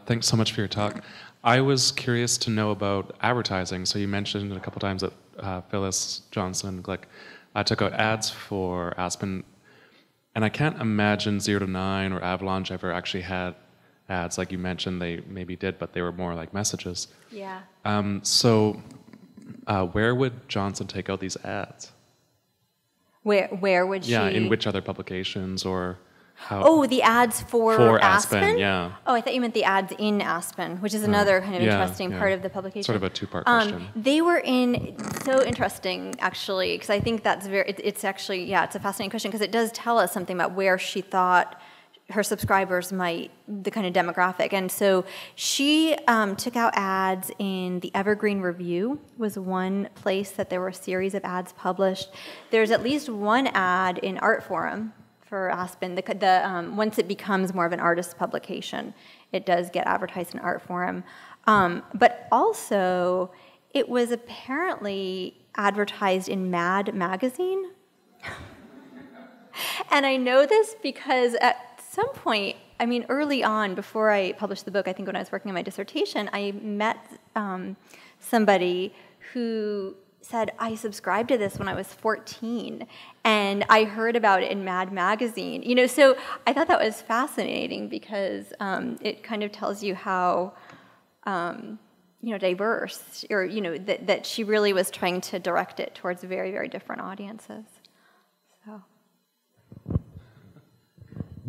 Thanks so much for your talk. I was curious to know about advertising. So you mentioned a couple times that Phyllis Johnson took out ads for Aspen, and I can't imagine 0 to 9 or Avalanche ever actually had ads. Like you mentioned, they maybe did, but they were more like messages. Yeah. So where would Johnson take out these ads? Where would she? Yeah, in which other publications or how? Oh, the ads for Aspen, yeah. Oh, I thought you meant the ads in Aspen, which is another kind of interesting part of the publication. Sort of a two-part question. They were so interesting, actually, because I think that's it's actually, yeah, it's a fascinating question, because it does tell us something about where she thought her subscribers might, the kind of demographic. And so she took out ads in the Evergreen Review, was one place that there were a series of ads published. There's at least one ad in Art Forum for Aspen. Once it becomes more of an artist publication, it does get advertised in Art Forum. But also, it was apparently advertised in Mad Magazine. And I know this because at some point, I mean, early on, before I published the book, I think when I was working on my dissertation, I met somebody who said, I subscribed to this when I was 14, and I heard about it in Mad Magazine. You know, so I thought that was fascinating because it kind of tells you how, you know, diverse, or, you know, that she really was trying to direct it towards very, very different audiences. So.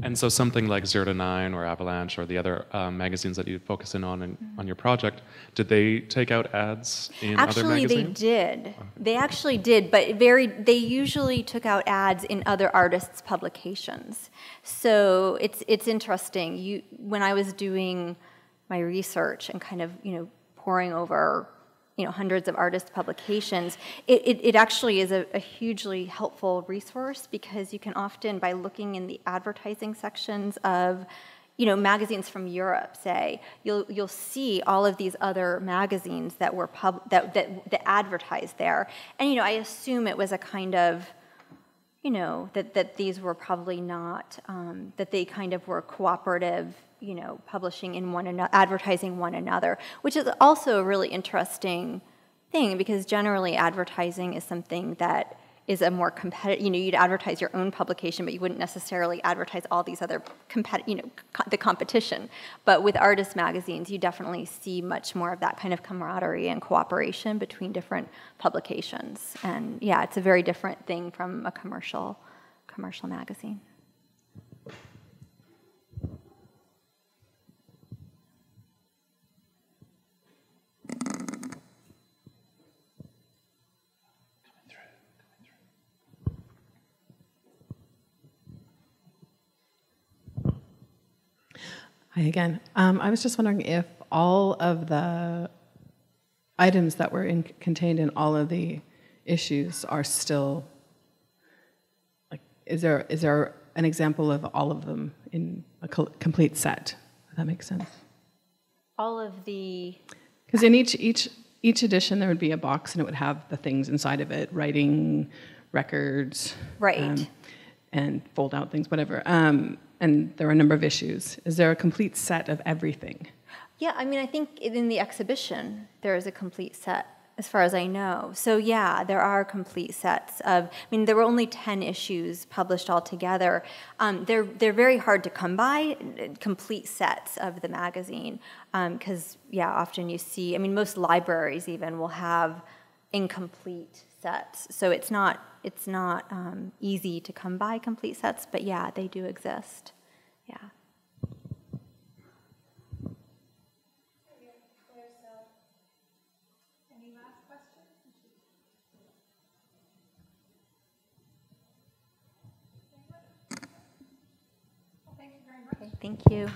And so something like 0 to 9 or Avalanche or the other magazines that you focus in on your project, did they take out ads in other magazines? Actually, they did. They actually did, but they usually took out ads in other artists' publications. So it's interesting. When I was doing my research and kind of, you know, poring over, you know, hundreds of artist publications, it actually is a hugely helpful resource, because you can often, by looking in the advertising sections of, you know, magazines from Europe, say, you'll see all of these other magazines that were that advertised there, and, you know, I assume it was a kind of, you know, that these were probably not, that they kind of were cooperative, you know, publishing in one another, advertising one another, which is also a really interesting thing, because generally advertising is something that is a more competitive, you know, you'd advertise your own publication, but you wouldn't necessarily advertise all these other the competition. But with artist magazines, you definitely see much more of that kind of camaraderie and cooperation between different publications. And yeah, it's a very different thing from a commercial magazine. Hi again. I was just wondering if all of the items that were contained in all of the issues are still, like, is there an example of all of them in a complete set? If that makes sense. All of the... Because in each each edition there would be a box and it would have the things inside of it, writing, records, Right. and fold out things, whatever. And there are a number of issues. Is there a complete set of everything? Yeah, I mean, I think in the exhibition, there is a complete set, as far as I know. So yeah, there are complete sets of, I mean, there were only 10 issues published altogether. They're very hard to come by, complete sets of the magazine, because, yeah, often you see, I mean, most libraries even will have incomplete sets. So it's not easy to come by complete sets, but yeah, they do exist. Yeah. Okay, thank you.